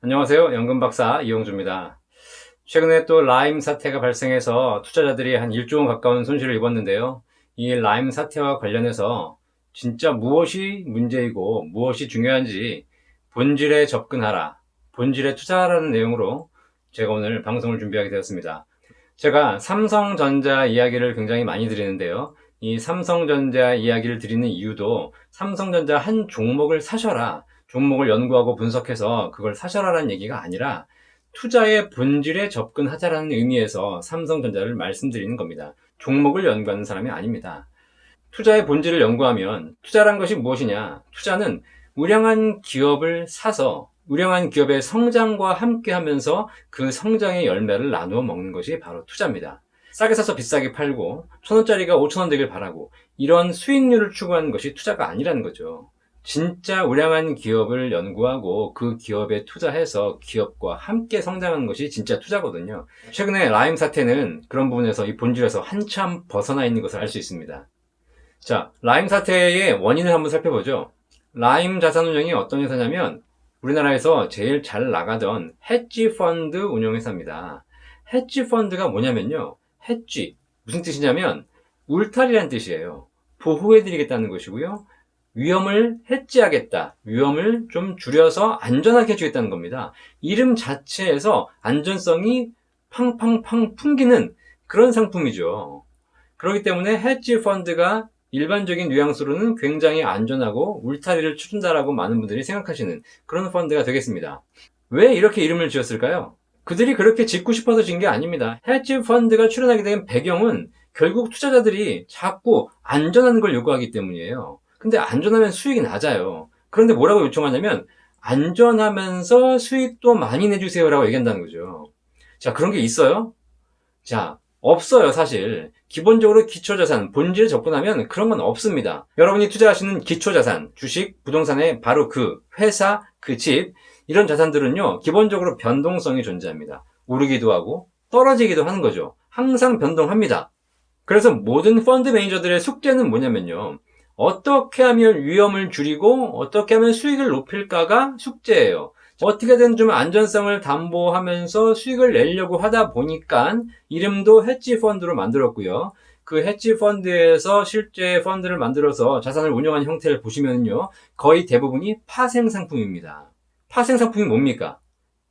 안녕하세요. 연금박사 이용주입니다. 최근에 또 라임 사태가 발생해서 투자자들이 한 1조 원 가까운 손실을 입었는데요. 이 라임 사태와 관련해서 진짜 무엇이 문제이고 무엇이 중요한지 본질에 접근하라, 본질에 투자하라는 내용으로 제가 오늘 방송을 준비하게 되었습니다. 제가 삼성전자 이야기를 굉장히 많이 드리는데요. 이 삼성전자 이야기를 드리는 이유도 삼성전자 한 종목을 사셔라, 종목을 연구하고 분석해서 그걸 사셔라라는 얘기가 아니라 투자의 본질에 접근하자라는 의미에서 삼성전자를 말씀드리는 겁니다. 종목을 연구하는 사람이 아닙니다. 투자의 본질을 연구하면 투자란 것이 무엇이냐? 투자는 우량한 기업을 사서 우량한 기업의 성장과 함께 하면서 그 성장의 열매를 나누어 먹는 것이 바로 투자입니다. 싸게 사서 비싸게 팔고 1,000원짜리가 5,000원 되길 바라고 이런 수익률을 추구하는 것이 투자가 아니라는 거죠. 진짜 우량한 기업을 연구하고 그 기업에 투자해서 기업과 함께 성장하는 것이 진짜 투자거든요. 최근에 라임 사태는 그런 부분에서 이 본질에서 한참 벗어나 있는 것을 알 수 있습니다. 자, 라임 사태의 원인을 한번 살펴보죠. 라임 자산운용이 어떤 회사냐면 우리나라에서 제일 잘 나가던 헤지 펀드 운용회사입니다. 헤지 펀드가 뭐냐면요. 헤지, 무슨 뜻이냐면 울타리란 뜻이에요. 보호해드리겠다는 것이고요. 위험을 해지하겠다. 위험을 좀 줄여서 안전하게 해주겠다는 겁니다. 이름 자체에서 안전성이 팡팡팡 풍기는 그런 상품이죠. 그렇기 때문에 헤지 펀드가 일반적인 뉘앙스로는 굉장히 안전하고 울타리를 쳐준다라고 많은 분들이 생각하시는 그런 펀드가 되겠습니다. 왜 이렇게 이름을 지었을까요? 그들이 그렇게 짓고 싶어서 진 게 아닙니다. 헤지 펀드가 출연하게 된 배경은 결국 투자자들이 자꾸 안전한 걸 요구하기 때문이에요. 근데 안전하면 수익이 낮아요. 그런데 뭐라고 요청하냐면 안전하면서 수익도 많이 내주세요라고 얘기한다는 거죠. 자, 그런 게 있어요? 자, 없어요, 사실. 기본적으로 기초자산, 본질에 접근하면 그런 건 없습니다. 여러분이 투자하시는 기초자산, 주식, 부동산의 바로 그 회사, 그 집, 이런 자산들은요, 기본적으로 변동성이 존재합니다. 오르기도 하고 떨어지기도 하는 거죠. 항상 변동합니다. 그래서 모든 펀드 매니저들의 숙제는 뭐냐면요. 어떻게 하면 위험을 줄이고 어떻게 하면 수익을 높일까가 숙제예요. 어떻게든 좀 안전성을 담보하면서 수익을 내려고 하다 보니까 이름도 헤지 펀드로 만들었고요. 그 헤지 펀드에서 실제 펀드를 만들어서 자산을 운영하는 형태를 보시면요. 거의 대부분이 파생 상품입니다. 파생 상품이 뭡니까?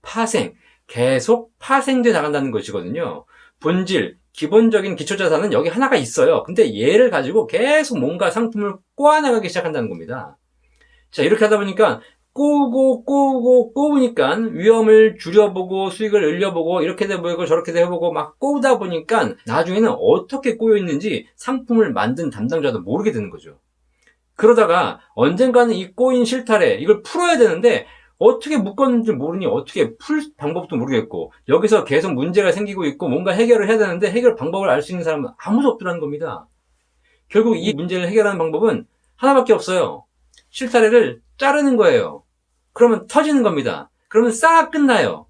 파생. 계속 파생돼 나간다는 것이거든요. 본질, 기본적인 기초자산은 여기 하나가 있어요. 근데 얘를 가지고 계속 뭔가 상품을 꼬아나가기 시작한다는 겁니다. 자, 이렇게 하다 보니까 꼬우니까 위험을 줄여보고 수익을 늘려보고 이렇게 해보고 저렇게 해보고 막 꼬우다 보니까 나중에는 어떻게 꼬여 있는지 상품을 만든 담당자도 모르게 되는 거죠. 그러다가 언젠가는 이 꼬인 실타래 이걸 풀어야 되는데 어떻게 묶었는지 모르니 어떻게 풀 방법도 모르겠고 여기서 계속 문제가 생기고 있고 뭔가 해결을 해야 되는데 해결 방법을 알 수 있는 사람은 아무도 없더라는 겁니다. 결국 이 문제를 해결하는 방법은 하나밖에 없어요. 실타래를 자르는 거예요. 그러면 터지는 겁니다. 그러면 싹 끝나요.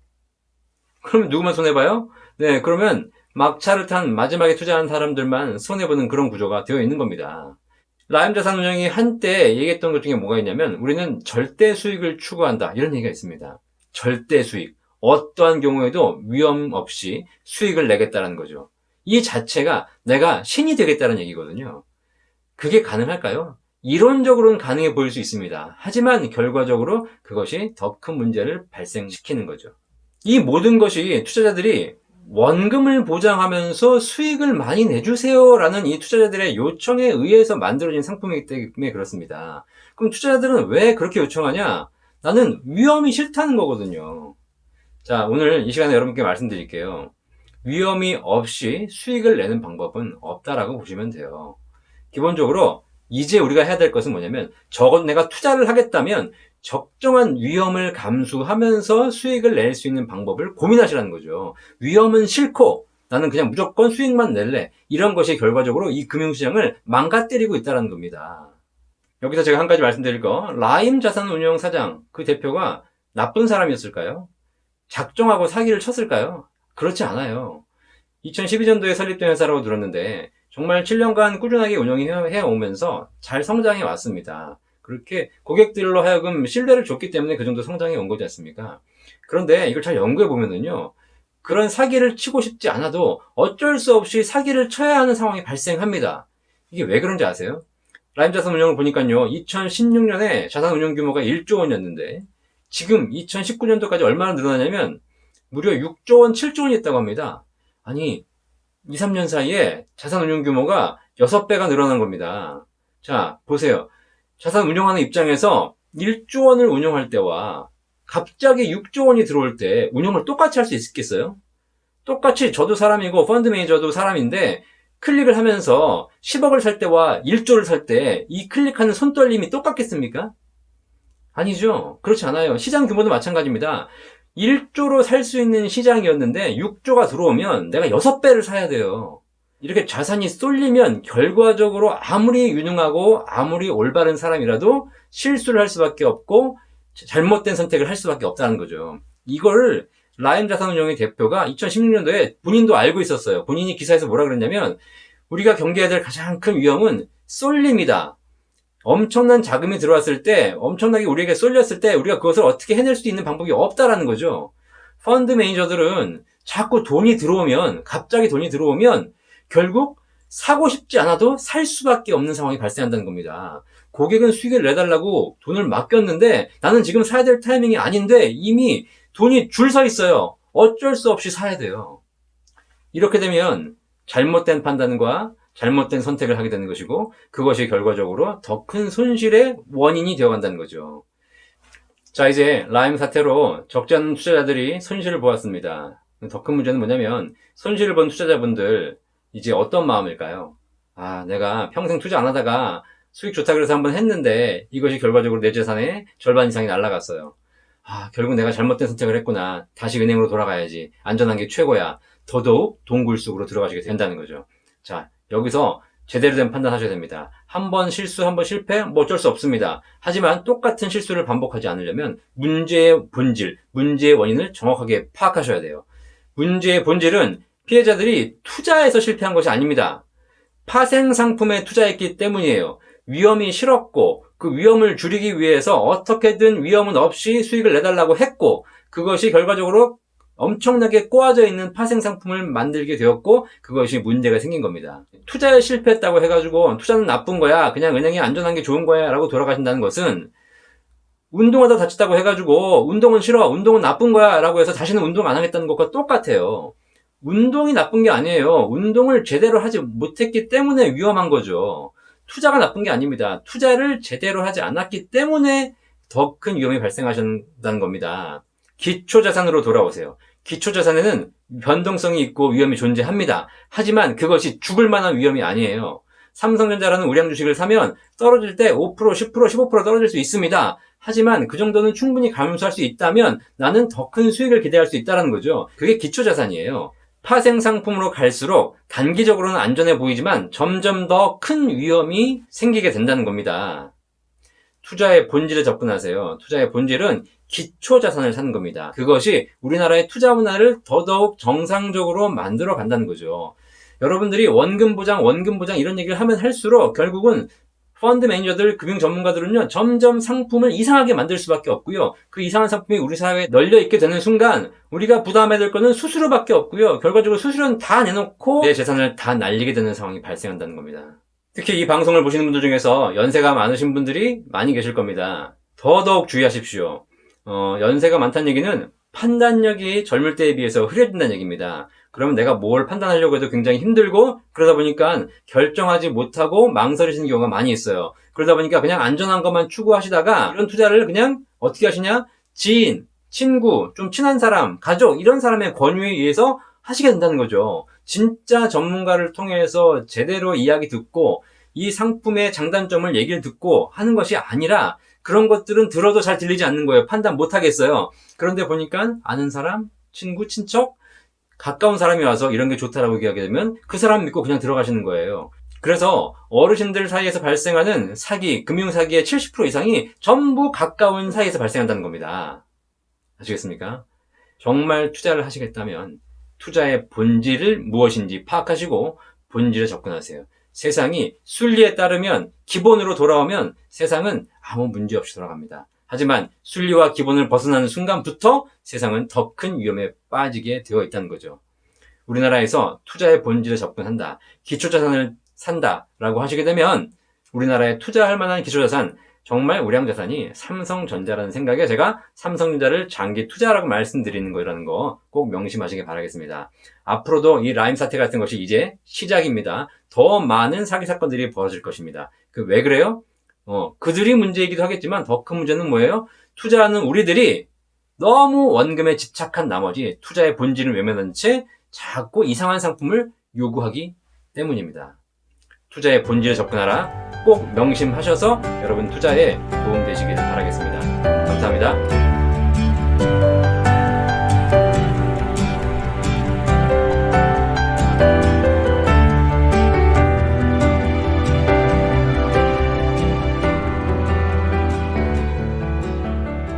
그러면 누구만 손해봐요? 네, 그러면 막차를 탄 마지막에 투자한 사람들만 손해보는 그런 구조가 되어 있는 겁니다. 라임 자산운용이 한때 얘기했던 것 중에 뭐가 있냐면 우리는 절대 수익을 추구한다 이런 얘기가 있습니다. 절대 수익, 어떠한 경우에도 위험 없이 수익을 내겠다는 거죠. 이 자체가 내가 신이 되겠다는 얘기거든요. 그게 가능할까요? 이론적으로는 가능해 보일 수 있습니다. 하지만 결과적으로 그것이 더 큰 문제를 발생시키는 거죠. 이 모든 것이 투자자들이 원금을 보장하면서 수익을 많이 내주세요라는 이 투자자들의 요청에 의해서 만들어진 상품이기 때문에 그렇습니다. 그럼 투자자들은 왜 그렇게 요청하냐? 나는 위험이 싫다는 거거든요. 자, 오늘 이 시간에 여러분께 말씀드릴게요. 위험이 없이 수익을 내는 방법은 없다라고 보시면 돼요. 기본적으로 이제 우리가 해야 될 것은 뭐냐면 적어도 내가 투자를 하겠다면 적정한 위험을 감수하면서 수익을 낼 수 있는 방법을 고민하시라는 거죠. 위험은 싫고 나는 그냥 무조건 수익만 낼래. 이런 것이 결과적으로 이 금융시장을 망가뜨리고 있다는 겁니다. 여기서 제가 한 가지 말씀드릴 거, 라임 자산운용 사장 그 대표가 나쁜 사람이었을까요? 작정하고 사기를 쳤을까요? 그렇지 않아요. 2012년도에 설립된 회사라고 들었는데 정말 7년간 꾸준하게 운영해 오면서 잘 성장해 왔습니다. 그렇게 고객들로 하여금 신뢰를 줬기 때문에 그 정도 성장이 온 거지 않습니까? 그런데 이걸 잘 연구해 보면은요, 그런 사기를 치고 싶지 않아도 어쩔 수 없이 사기를 쳐야 하는 상황이 발생합니다. 이게 왜 그런지 아세요? 라임 자산운용을 보니까요, 2016년에 자산운용 규모가 1조 원이었는데 지금 2019년도까지 얼마나 늘어나냐면 무려 6조 원, 7조 원이 있다고 합니다. 아니, 2, 3년 사이에 자산운용 규모가 6배가 늘어난 겁니다. 자, 보세요. 자산 운용하는 입장에서 1조 원을 운용할 때와 갑자기 6조 원이 들어올 때 운용을 똑같이 할 수 있겠어요? 똑같이 저도 사람이고 펀드 매니저도 사람인데 클릭을 하면서 10억을 살 때와 1조를 살 때 이 클릭하는 손떨림이 똑같겠습니까? 아니죠. 그렇지 않아요. 시장 규모도 마찬가지입니다. 1조로 살 수 있는 시장이었는데 6조가 들어오면 내가 6배를 사야 돼요. 이렇게 자산이 쏠리면 결과적으로 아무리 유능하고 아무리 올바른 사람이라도 실수를 할 수밖에 없고 잘못된 선택을 할 수밖에 없다는 거죠. 이거를 라임 자산운용의 대표가 2016년도에 본인도 알고 있었어요. 본인이 기사에서 뭐라 그랬냐면 우리가 경계해야 될 가장 큰 위험은 쏠림이다. 엄청난 자금이 들어왔을 때, 엄청나게 우리에게 쏠렸을 때 우리가 그것을 어떻게 해낼 수 있는 방법이 없다라는 거죠. 펀드 매니저들은 자꾸 돈이 들어오면, 갑자기 돈이 들어오면 결국 사고 싶지 않아도 살 수밖에 없는 상황이 발생한다는 겁니다. 고객은 수익을 내달라고 돈을 맡겼는데 나는 지금 사야 될 타이밍이 아닌데 이미 돈이 줄 서 있어요. 어쩔 수 없이 사야 돼요. 이렇게 되면 잘못된 판단과 잘못된 선택을 하게 되는 것이고 그것이 결과적으로 더 큰 손실의 원인이 되어간다는 거죠. 자, 이제 라임 사태로 적지 않은 투자자들이 손실을 보았습니다. 더 큰 문제는 뭐냐면 손실을 본 투자자분들 이제 어떤 마음일까요? 아, 내가 평생 투자 안 하다가 수익 좋다 그래서 한번 했는데 이것이 결과적으로 내 재산의 절반 이상이 날아갔어요. 아, 결국 내가 잘못된 선택을 했구나. 다시 은행으로 돌아가야지. 안전한 게 최고야. 더더욱 동굴 속으로 들어가시게 된다는 거죠. 자, 여기서 제대로 된 판단하셔야 됩니다. 한 번 실수, 한 번 실패, 뭐 어쩔 수 없습니다. 하지만 똑같은 실수를 반복하지 않으려면 문제의 본질, 문제의 원인을 정확하게 파악하셔야 돼요. 문제의 본질은 피해자들이 투자해서 실패한 것이 아닙니다. 파생 상품에 투자했기 때문이에요. 위험이 싫었고 그 위험을 줄이기 위해서 어떻게든 위험은 없이 수익을 내달라고 했고 그것이 결과적으로 엄청나게 꼬아져 있는 파생 상품을 만들게 되었고 그것이 문제가 생긴 겁니다. 투자에 실패했다고 해가지고 투자는 나쁜 거야, 그냥 은행이 안전한 게 좋은 거야 라고 돌아가신다는 것은 운동하다 다쳤다고 해가지고 운동은 싫어, 운동은 나쁜 거야 라고 해서 다시는 운동 안 하겠다는 것과 똑같아요. 운동이 나쁜 게 아니에요. 운동을 제대로 하지 못했기 때문에 위험한 거죠. 투자가 나쁜 게 아닙니다. 투자를 제대로 하지 않았기 때문에 더 큰 위험이 발생하신다는 겁니다. 기초자산으로 돌아오세요. 기초자산에는 변동성이 있고 위험이 존재합니다. 하지만 그것이 죽을 만한 위험이 아니에요. 삼성전자라는 우량 주식을 사면 떨어질 때 5%, 10%, 15% 떨어질 수 있습니다. 하지만 그 정도는 충분히 감수할 수 있다면 나는 더 큰 수익을 기대할 수 있다는 거죠. 그게 기초자산이에요. 파생 상품으로 갈수록 단기적으로는 안전해 보이지만 점점 더 큰 위험이 생기게 된다는 겁니다. 투자의 본질에 접근하세요. 투자의 본질은 기초자산을 사는 겁니다. 그것이 우리나라의 투자 문화를 더더욱 정상적으로 만들어 간다는 거죠. 여러분들이 원금 보장 이런 얘기를 하면 할수록 결국은 펀드 매니저들, 금융 전문가들은요, 점점 상품을 이상하게 만들 수밖에 없고요. 그 이상한 상품이 우리 사회에 널려 있게 되는 순간 우리가 부담해야 될 거는 수수료밖에 없고요. 결과적으로 수수료는 다 내놓고 내 재산을 다 날리게 되는 상황이 발생한다는 겁니다. 특히 이 방송을 보시는 분들 중에서 연세가 많으신 분들이 많이 계실 겁니다. 더더욱 주의하십시오. 연세가 많다는 얘기는 판단력이 젊을 때에 비해서 흐려진다는 얘기입니다. 그러면 내가 뭘 판단하려고 해도 굉장히 힘들고 그러다 보니까 결정하지 못하고 망설이시는 경우가 많이 있어요. 그러다 보니까 그냥 안전한 것만 추구하시다가 이런 투자를 그냥 어떻게 하시냐? 지인, 친구, 좀 친한 사람, 가족 이런 사람의 권유에 의해서 하시게 된다는 거죠. 진짜 전문가를 통해서 제대로 이야기 듣고 이 상품의 장단점을 얘기를 듣고 하는 것이 아니라 그런 것들은 들어도 잘 들리지 않는 거예요. 판단 못 하겠어요. 그런데 보니까 아는 사람, 친구, 친척, 가까운 사람이 와서 이런 게 좋다라고 얘기하게 되면 그 사람 믿고 그냥 들어가시는 거예요. 그래서 어르신들 사이에서 발생하는 사기, 금융사기의 70% 이상이 전부 가까운 사이에서 발생한다는 겁니다. 아시겠습니까? 정말 투자를 하시겠다면 투자의 본질을 무엇인지 파악하시고 본질에 접근하세요. 세상이 순리에 따르면, 기본으로 돌아오면 세상은 아무 문제 없이 돌아갑니다. 하지만 순리와 기본을 벗어나는 순간부터 세상은 더 큰 위험에 빠지게 되어 있다는 거죠. 우리나라에서 투자의 본질에 접근한다, 기초자산을 산다라고 하시게 되면 우리나라에 투자할 만한 기초자산, 정말 우량자산이 삼성전자라는 생각에 제가 삼성전자를 장기 투자라고 말씀드리는 거라는 거 꼭 명심하시길 바라겠습니다. 앞으로도 이 라임 사태 같은 것이 이제 시작입니다. 더 많은 사기 사건들이 벌어질 것입니다. 왜 그래요? 그들이 문제이기도 하겠지만 더 큰 문제는 뭐예요? 투자하는 우리들이 너무 원금에 집착한 나머지 투자의 본질을 외면한 채 자꾸 이상한 상품을 요구하기 때문입니다. 투자의 본질에 접근하라. 꼭 명심하셔서 여러분 투자에 도움되시길 바라겠습니다. 감사합니다.